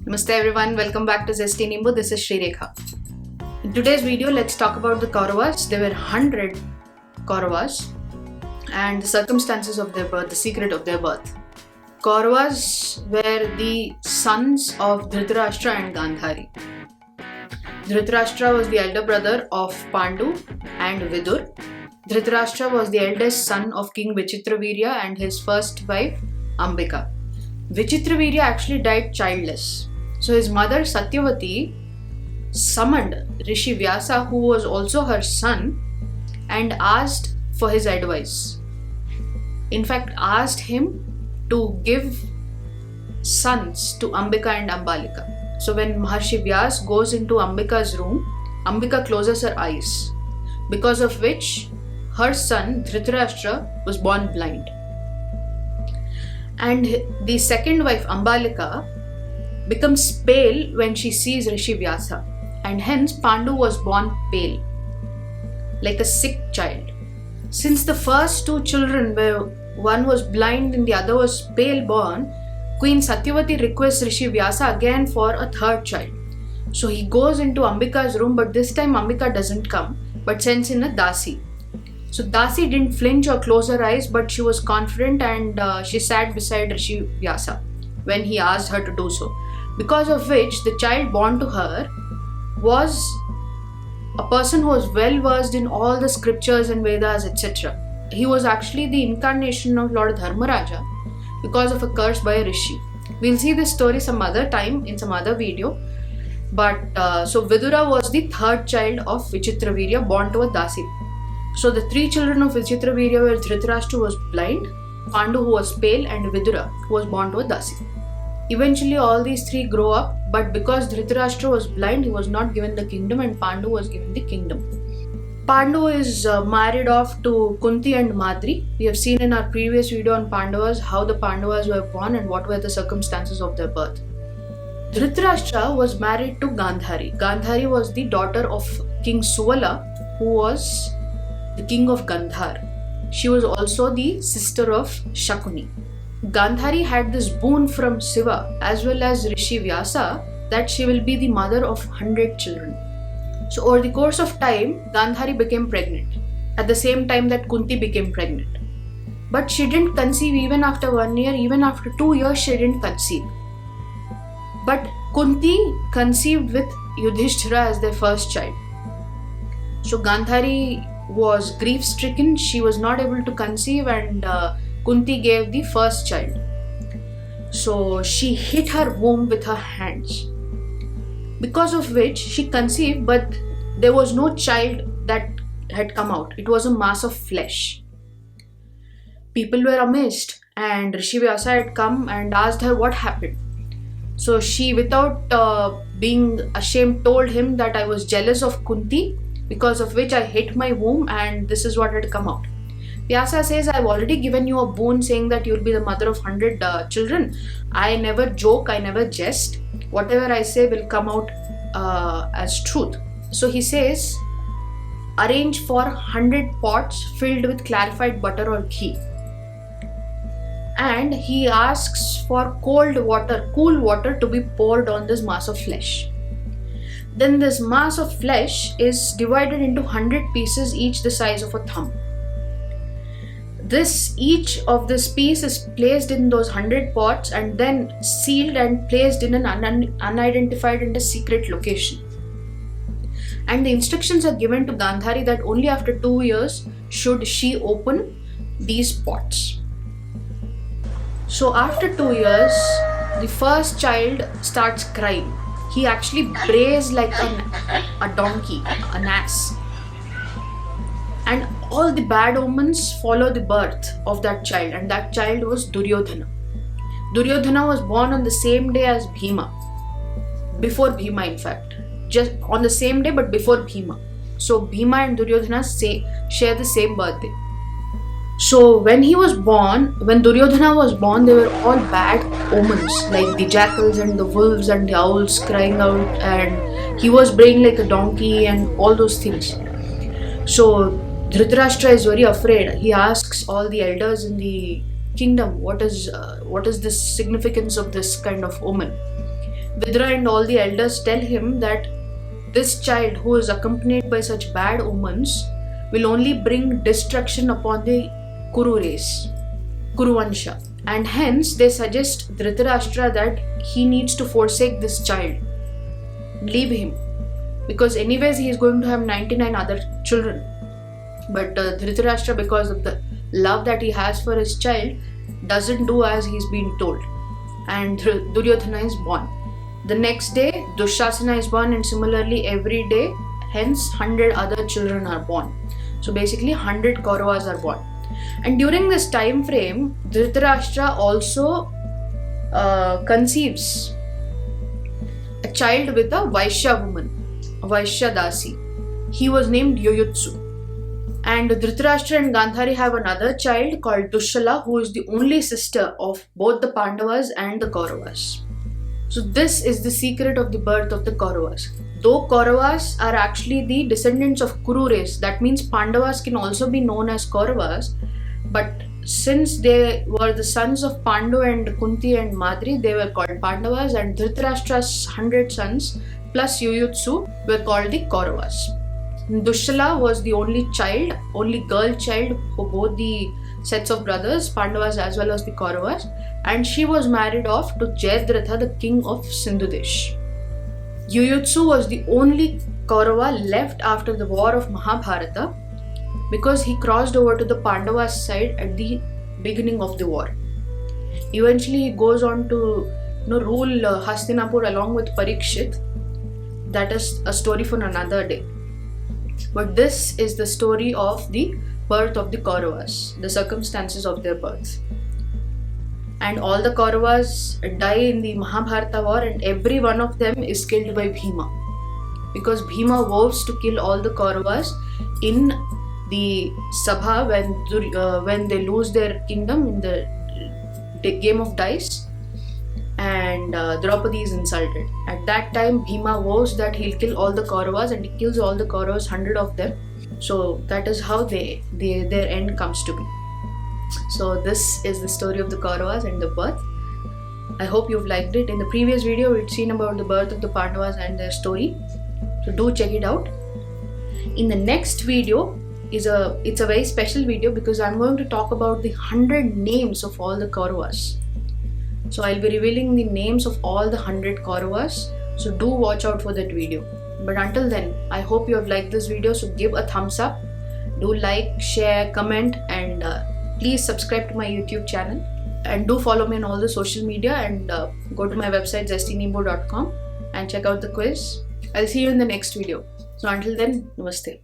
Namaste everyone, welcome back to Zesty Nimbu. This is Sri Rekha. In today's video, let's talk about the Kauravas. There were 100 Kauravas and the circumstances of their birth, the secret of their birth. Kauravas were the sons of Dhritarashtra and Gandhari. Dhritarashtra was the elder brother of Pandu and Vidur. Dhritarashtra was the eldest son of King Vichitravirya and his first wife Ambika. Vichitravirya actually died childless. So his mother Satyavati summoned Rishi Vyasa, who was also her son, and asked for his advice. In fact, asked him to give sons to Ambika and Ambalika. So when Maharshi Vyas goes into Ambika's room, Ambika closes her eyes, because of which her son Dhritarashtra was born blind. And the second wife Ambalika becomes pale when she sees Rishi Vyasa, and hence Pandu was born pale, like a sick child. Since the first two children were one was blind and the other was pale born, Queen Satyavati requests Rishi Vyasa again for a third child. So he goes into Ambika's room, but this time Ambika doesn't come but sends in a Dasi. So Dasi didn't flinch or close her eyes, but she was confident and she sat beside Rishi Vyasa when he asked her to do so. Because of which the child born to her was a person who was well versed in all the scriptures and Vedas, etc. He was actually the incarnation of Lord Dharmaraja because of a curse by a rishi. We'll see this story some other time in some other video. But so Vidura was the third child of Vichitravirya, born to a Dasi. So the three children of Vichitravirya were Dhritarashtra, who was blind, Pandu, who was pale, and Vidura, who was born to a Dasi. Eventually all these three grow up, but because Dhritarashtra was blind, he was not given the kingdom and Pandu was given the kingdom. Pandu is married off to Kunti and Madri. We have seen in our previous video on Pandavas how the Pandavas were born and what were the circumstances of their birth. Dhritarashtra was married to Gandhari. Gandhari was the daughter of King Suvala, who was the king of Gandhar. She was also the sister of Shakuni. Gandhari had this boon from Shiva as well as Rishi Vyasa that she will be the mother of 100 children. So over the course of time, Gandhari became pregnant at the same time that Kunti became pregnant. But she didn't conceive even after 1 year, even after 2 years she didn't conceive. But Kunti conceived with Yudhishthira as their first child. So Gandhari was grief-stricken, she was not able to conceive, and Kunti gave the first child. So she hit her womb with her hands, because of which she conceived, but there was no child that had come out. It was a mass of flesh. People were amazed, and Rishi Vyasa had come and asked her what happened. So she, without being ashamed, told him that I was jealous of Kunti, because of which I hit my womb and this is what had come out. Vyasa says, I've already given you a boon saying that you'll be the mother of 100 children. I never joke, I never jest. Whatever I say will come out as truth. So he says, arrange for 100 pots filled with clarified butter or ghee. And he asks for cool water to be poured on this mass of flesh. Then this mass of flesh is divided into 100 pieces, each the size of a thumb. Each of this piece is placed in those 100 pots and then sealed and placed in an unidentified and a secret location. And the instructions are given to Gandhari that only after 2 years should she open these pots. So after 2 years, the first child starts crying. He actually brays like a donkey, an ass. And all the bad omens follow the birth of that child, and that child was Duryodhana. Duryodhana was born on the same day as Bhima. Before Bhima, in fact. Just on the same day but before Bhima. So Bhima and Duryodhana share the same birthday. So when Duryodhana was born, they were all bad omens, like the jackals and the wolves and the owls crying out, and he was braying like a donkey and all those things. So Dhritarashtra is very afraid. He asks all the elders in the kingdom, what is the significance of this kind of omen? Vidra and all the elders tell him that this child who is accompanied by such bad omens will only bring destruction upon the Kuru race, Kuruvansha. And hence they suggest Dhritarashtra that he needs to forsake this child, leave him, because anyways he is going to have 99 other children. But Dhritarashtra, because of the love that he has for his child, doesn't do as he's been told, and Duryodhana is born. The next day Dushasana is born, and similarly every day, hence 100 other children are born. So basically 100 Kauravas are born. And during this time frame, Dhritarashtra also conceives a child with a Vaishya woman, a Vaishya Dasi. He was named Yuyutsu. And Dhritarashtra and Gandhari have another child called Dushala, who is the only sister of both the Pandavas and the Kauravas. So this is the secret of the birth of the Kauravas. Though Kauravas are actually the descendants of Kuru race, that means Pandavas can also be known as Kauravas. But since they were the sons of Pandu and Kunti and Madri, they were called Pandavas, and Dhritarashtra's 100 sons plus Yuyutsu were called the Kauravas. Dushala was the only girl child for both the sets of brothers, Pandavas as well as the Kauravas, and she was married off to Jayadratha, the king of Sindhudesh. Yuyutsu was the only Kaurava left after the war of Mahabharata, because he crossed over to the Pandavas side at the beginning of the war. Eventually he goes on to rule Hastinapur along with Parikshit. That is a story for another day. But this is the story of the birth of the Kauravas, the circumstances of their birth. And all the Kauravas die in the Mahabharata war, and every one of them is killed by Bhima, because Bhima vows to kill all the Kauravas in the Sabha when they lose their kingdom in the game of dice, and Draupadi is insulted. At that time Bhima vows that he'll kill all the Kauravas, and he kills all the Kauravas, 100 of them. So that is how their end comes to be. So this is the story of the Kauravas and the birth. I hope you've liked it. In the previous video we'd seen about the birth of the Pandavas and their story, so do check it out. In the next video it's a very special video, because I'm going to talk about the 100 names of all the Kauravas. So I'll be revealing the names of all the 100 Kauravas, so do watch out for that video. But until then, I hope you have liked this video, so give a thumbs up, do like, share, comment, and please subscribe to my YouTube channel, and do follow me on all the social media, and go to my website zestynebo.com and check out the quiz. I'll see you in the next video. So until then, namaste.